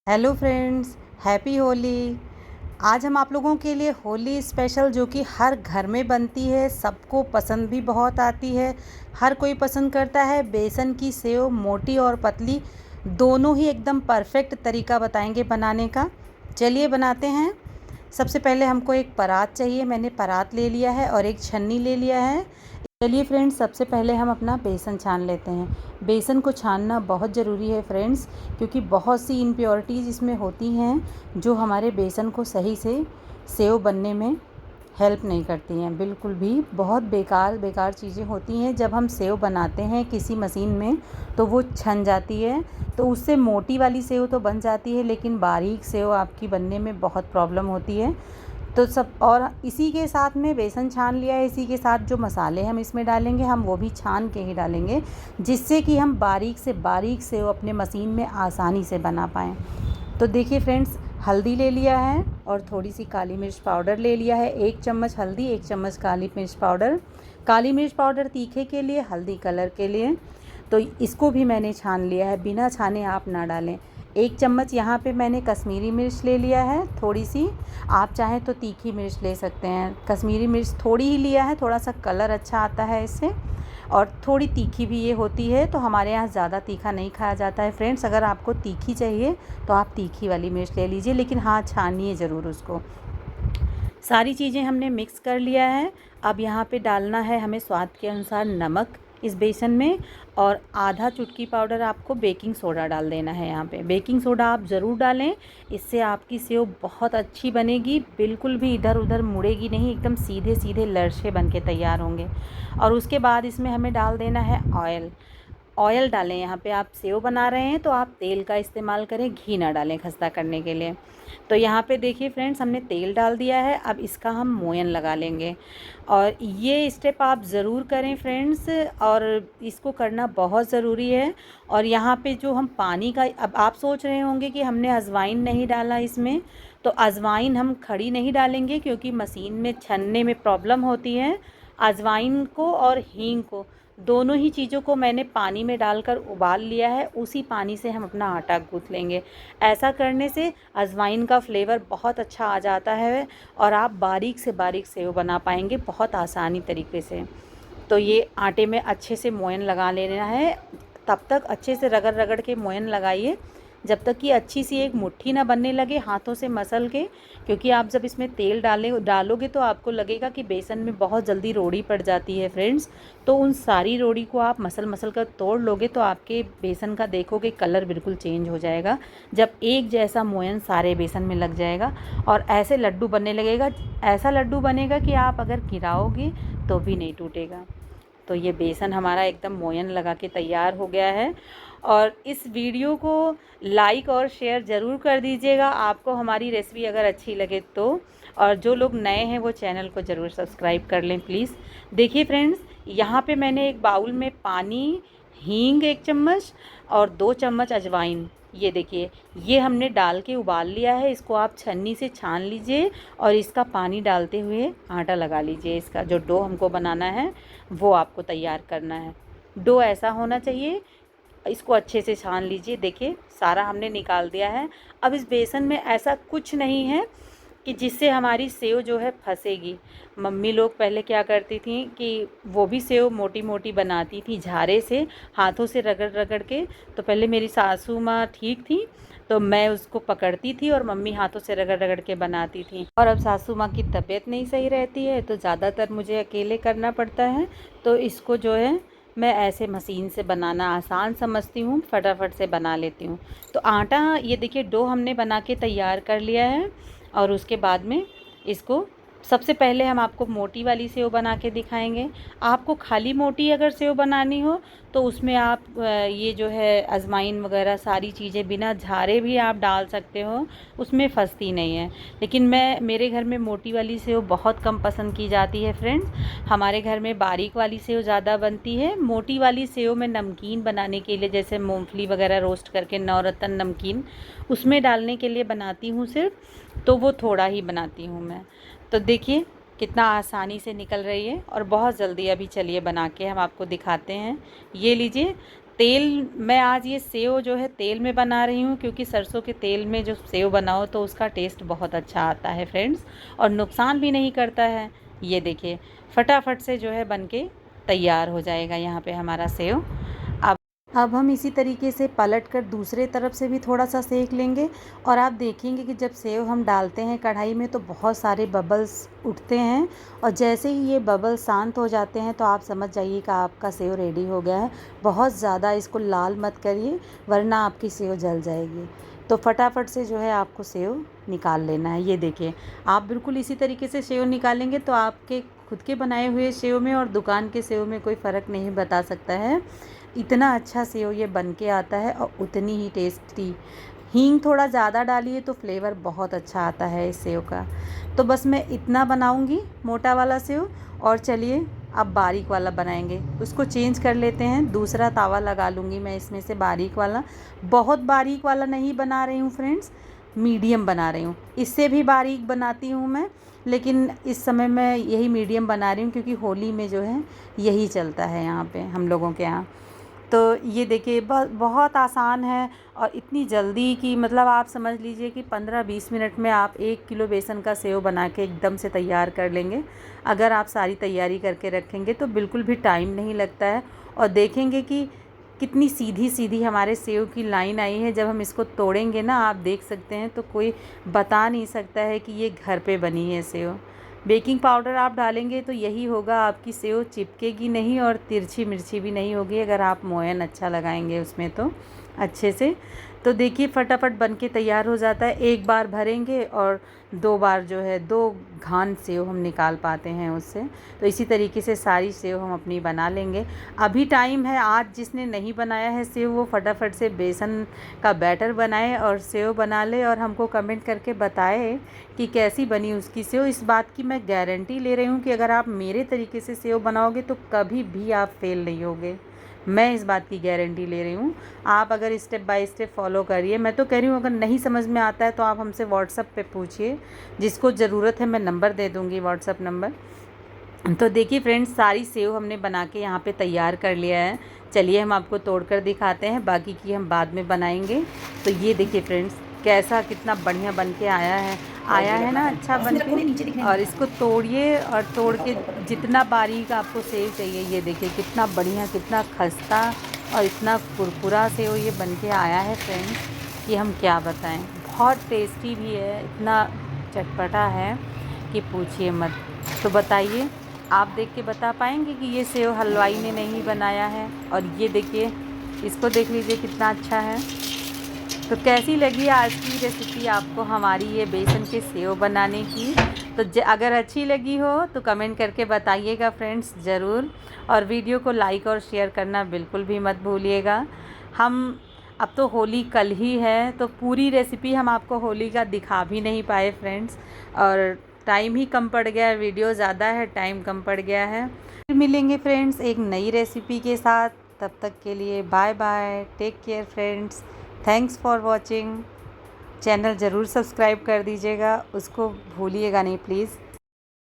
Hello friends, happy Holi. आज हम आप लोगों के लिए होली स्पेशल जो कि हर घर में बनती है, सबको पसंद भी बहुत आती है, हर कोई पसंद करता है। बेसन की सेव मोटी और पतली दोनों ही एकदम परफेक्ट तरीका बताएंगे बनाने का। चलिए बनाते हैं। सबसे पहले हमको एक परात चाहिए। मैंने परात ले लिया है और एक छन्नी ले लिया है। चलिए फ्रेंड्स, सबसे पहले हम अपना बेसन छान लेते हैं। बेसन को छानना बहुत ज़रूरी है फ्रेंड्स, क्योंकि बहुत सी इम्प्योरिटीज़ इसमें होती हैं जो हमारे बेसन को सही से सेव बनने में हेल्प नहीं करती हैं। बिल्कुल भी बहुत बेकार बेकार चीज़ें होती हैं। जब हम सेव बनाते हैं किसी मशीन में तो वो छन जाती है, तो उससे मोटी वाली सेव तो बन जाती है, लेकिन बारीक सेव आपकी बनने में बहुत प्रॉब्लम होती है। तो सब, और इसी के साथ में बेसन छान लिया है, इसी के साथ जो मसाले हम इसमें डालेंगे हम वो भी छान के ही डालेंगे, जिससे कि हम बारीक से बारीक सेव अपने मशीन में आसानी से बना पाएँ। तो देखिए फ्रेंड्स, हल्दी ले लिया है और थोड़ी सी काली मिर्च पाउडर ले लिया है। 1 चम्मच हल्दी, 1 चम्मच काली मिर्च पाउडर। काली मिर्च पाउडर तीखे के लिए, हल्दी कलर के लिए। तो इसको भी मैंने छान लिया है, बिना छाने आप ना डालें। 1 चम्मच यहाँ पे मैंने कश्मीरी मिर्च ले लिया है, थोड़ी सी। आप चाहें तो तीखी मिर्च ले सकते हैं। कश्मीरी मिर्च थोड़ी ही लिया है, थोड़ा सा कलर अच्छा आता है इससे, और थोड़ी तीखी भी ये होती है। तो हमारे यहाँ ज़्यादा तीखा नहीं खाया जाता है फ्रेंड्स। अगर आपको तीखी चाहिए तो आप तीखी वाली मिर्च ले लीजिए, लेकिन हाँ, छानिए ज़रूर उसको। सारी चीज़ें हमने मिक्स कर लिया है। अब यहाँ पे डालना है हमें स्वाद के अनुसार नमक इस बेसन में, और आधा चुटकी पाउडर आपको बेकिंग सोडा डाल देना है। यहाँ पे बेकिंग सोडा आप ज़रूर डालें, इससे आपकी सेव बहुत अच्छी बनेगी, बिल्कुल भी इधर उधर मुड़ेगी नहीं, एकदम सीधे सीधे लरछे बन के तैयार होंगे। और उसके बाद इसमें हमें डाल देना है ऑयल। ऑयल डालें। यहाँ पे आप सेव बना रहे हैं तो आप तेल का इस्तेमाल करें, घी ना डालें खस्ता करने के लिए। तो यहाँ पे देखिए फ्रेंड्स, हमने तेल डाल दिया है। अब इसका हम मोयन लगा लेंगे, और ये स्टेप आप ज़रूर करें फ्रेंड्स, और इसको करना बहुत ज़रूरी है। और यहाँ पे जो हम पानी का, अब आप सोच रहे होंगे कि हमने अजवाइन नहीं डाला इसमें, तो अजवाइन हम खड़ी नहीं डालेंगे क्योंकि मशीन में छनने में प्रॉब्लम होती है। अजवाइन को और हींग को, दोनों ही चीज़ों को मैंने पानी में डालकर उबाल लिया है, उसी पानी से हम अपना आटा गूँथ लेंगे। ऐसा करने से अजवाइन का फ्लेवर बहुत अच्छा आ जाता है, और आप बारीक से बारीक सेव बना पाएंगे बहुत आसानी तरीके से। तो ये आटे में अच्छे से मोयन लगा लेना है। तब तक अच्छे से रगड़ रगड़ के मोयन लगाइए, जब तक कि अच्छी सी एक मुट्ठी ना बनने लगे हाथों से मसल के। क्योंकि आप जब इसमें तेल डालोगे तो आपको लगेगा कि बेसन में बहुत जल्दी रोड़ी पड़ जाती है फ्रेंड्स। तो उन सारी रोड़ी को आप मसल मसल कर तोड़ लोगे तो आपके बेसन का देखोगे कलर बिल्कुल चेंज हो जाएगा, जब एक जैसा मोयन सारे बेसन में लग जाएगा और ऐसे लड्डू बनने लगेगा। ऐसा लड्डू बनेगा कि आप अगर गिराओगे तो भी नहीं टूटेगा। तो ये बेसन हमारा एकदम मोयन लगा के तैयार हो गया है। और इस वीडियो को लाइक और शेयर ज़रूर कर दीजिएगा, आपको हमारी रेसिपी अगर अच्छी लगे तो। और जो लोग नए हैं वो चैनल को ज़रूर सब्सक्राइब कर लें प्लीज़। देखिए फ्रेंड्स, यहाँ पे मैंने एक बाउल में पानी, हींग 1 चम्मच और 2 चम्मच अजवाइन, ये देखिए, ये हमने डाल के उबाल लिया है। इसको आप छन्नी से छान लीजिए और इसका पानी डालते हुए आटा लगा लीजिए। इसका जो डो हमको बनाना है वो आपको तैयार करना है। डो ऐसा होना चाहिए। इसको अच्छे से छान लीजिए। देखिए, सारा हमने निकाल दिया है। अब इस बेसन में ऐसा कुछ नहीं है कि जिससे हमारी सेव जो है फंसेगी। मम्मी लोग पहले क्या करती थी कि वो भी सेव मोटी मोटी बनाती थी झारे से, हाथों से रगड़ रगड़ के। तो पहले मेरी सासू माँ ठीक थी, तो मैं उसको पकड़ती थी और मम्मी हाथों से रगड़ रगड़ के बनाती थी। और अब सासू माँ की तबीयत नहीं सही रहती है तो ज़्यादातर मुझे अकेले करना पड़ता है। तो इसको जो है मैं ऐसे मशीन से बनाना आसान समझती हूँ, फटाफट से बना लेती हूँ। तो आटा, ये देखिए, डो हमने बना के तैयार कर लिया है। और उसके बाद में इसको, सबसे पहले हम आपको मोटी वाली सेव बना के दिखाएंगे। आपको खाली मोटी अगर सेव बनानी हो तो उसमें आप ये जो है अजवाइन वगैरह सारी चीज़ें बिना झारे भी आप डाल सकते हो, उसमें फंसती नहीं है। लेकिन मेरे घर में मोटी वाली सेव बहुत कम पसंद की जाती है फ्रेंड्स। हमारे घर में बारीक वाली सेव ज़्यादा बनती है। मोटी वाली सेव में नमकीन बनाने के लिए, जैसे मूंगफली वगैरह रोस्ट करके नवरत्न नमकीन, उसमें डालने के लिए बनाती हूँ सिर्फ, तो वो थोड़ा ही बनाती हूँ मैं। तो देखिए कितना आसानी से निकल रही है और बहुत जल्दी। अभी चलिए बना के हम आपको दिखाते हैं। ये लीजिए, तेल मैं आज ये सेव जो है तेल में बना रही हूँ, क्योंकि सरसों के तेल में जो सेव बनाओ तो उसका टेस्ट बहुत अच्छा आता है फ्रेंड्स, और नुकसान भी नहीं करता है। ये देखिए फटाफट से जो है बनके तैयार हो जाएगा यहाँ पे हमारा सेव। अब हम इसी तरीके से पलटकर दूसरे तरफ से भी थोड़ा सा सेक लेंगे, और आप देखेंगे कि जब सेव हम डालते हैं कढ़ाई में तो बहुत सारे बबल्स उठते हैं, और जैसे ही ये बबल्स शांत हो जाते हैं तो आप समझ जाइए कि आपका सेव रेडी हो गया है। बहुत ज़्यादा इसको लाल मत करिए, वरना आपकी सेव जल जाएगी। तो फटाफट से जो है आपको सेव निकाल लेना है। ये देखिए आप बिल्कुल इसी तरीके से सेव निकालेंगे तो आपके खुद के बनाए हुए सेव में और दुकान के सेव में कोई फ़र्क नहीं बता सकता है। इतना अच्छा सेव ये बन के आता है और उतनी ही टेस्टी। हींग थोड़ा ज़्यादा डालिए तो फ्लेवर बहुत अच्छा आता है इस सेव का। तो बस मैं इतना बनाऊंगी मोटा वाला सेव, और चलिए अब बारीक वाला बनाएंगे। उसको चेंज कर लेते हैं, दूसरा तावा लगा लूँगी मैं इसमें से बारीक वाला। बहुत बारीक वाला नहीं बना रही हूँ फ्रेंड्स, मीडियम बना रही हूँ। इससे भी बारीक बनाती हूँ मैं, लेकिन इस समय मैं यही मीडियम बना रही हूँ, क्योंकि होली में जो है यही चलता है यहाँ पे हम लोगों के यहाँ। तो ये देखिए बहुत आसान है, और इतनी जल्दी कि मतलब आप समझ लीजिए कि 15-20 मिनट में आप 1 किलो बेसन का सेव बना के एकदम से तैयार कर लेंगे। अगर आप सारी तैयारी करके रखेंगे तो बिल्कुल भी टाइम नहीं लगता है। और देखेंगे कि कितनी सीधी सीधी हमारे सेव की लाइन आई है। जब हम इसको तोड़ेंगे ना, आप देख सकते हैं, तो कोई बता नहीं सकता है कि ये घर पे बनी है सेव। बेकिंग पाउडर आप डालेंगे तो यही होगा, आपकी सेव चिपकेगी नहीं और तिरछी मिर्ची भी नहीं होगी, अगर आप मोयन अच्छा लगाएंगे उसमें तो अच्छे से। तो देखिए फटाफट बन के तैयार हो जाता है। एक बार भरेंगे और 2 बार जो है 2 घान सेव हम निकाल पाते हैं उससे। तो इसी तरीके से सारी सेव हम अपनी बना लेंगे। अभी टाइम है, आज जिसने नहीं बनाया है सेव वो फटाफट से बेसन का बैटर बनाए और सेव बना ले, और हमको कमेंट करके बताए कि कैसी बनी उसकी सेव। इस बात की मैं गारंटी ले रही हूँ कि अगर आप मेरे तरीके से सेव बनाओगे तो कभी भी आप फेल नहीं होगे। मैं इस बात की गारंटी ले रही हूँ। आप अगर स्टेप बाय स्टेप फॉलो करिए। मैं तो कह रही हूँ अगर नहीं समझ में आता है तो आप हमसे व्हाट्सएप पे पूछिए, जिसको ज़रूरत है मैं नंबर दे दूँगी, व्हाट्सएप नंबर। तो देखिए फ्रेंड्स सारी सेव हमने बना के यहाँ पे तैयार कर लिया है। चलिए हम आपको तोड़कर दिखाते हैं, बाकी की हम बाद में बनाएंगे। तो ये देखिए फ्रेंड्स कैसा कितना बढ़िया बन के आया है ना, अच्छा बन के। और इसको तोड़िए, और तोड़ के जितना बारीक आपको सेव चाहिए, ये देखिए कितना बढ़िया, कितना खस्ता और इतना कुरकुरा सेव ये बन के आया है फ्रेंड्स कि हम क्या बताएं। बहुत टेस्टी भी है, इतना चटपटा है कि पूछिए मत। तो बताइए, आप देख के बता पाएंगे कि ये सेव हलवाई ने नहीं बनाया है। और ये देखिए, इसको देख लीजिए कितना अच्छा है। तो कैसी लगी आज की रेसिपी आपको हमारी ये बेसन के सेव बनाने की? तो अगर अच्छी लगी हो तो कमेंट करके बताइएगा फ्रेंड्स ज़रूर, और वीडियो को लाइक और शेयर करना बिल्कुल भी मत भूलिएगा। हम अब तो होली कल ही है, तो पूरी रेसिपी हम आपको होली का दिखा भी नहीं पाए फ्रेंड्स, और टाइम ही कम पड़ गया, वीडियो ज़्यादा है, टाइम कम पड़ गया है। फिर मिलेंगे फ्रेंड्स एक नई रेसिपी के साथ। तब तक के लिए bye bye, take care friends, thanks for watching. Channel ज़रूर सब्सक्राइब कर दीजिएगा, उसको भूलिएगा नहीं प्लीज़।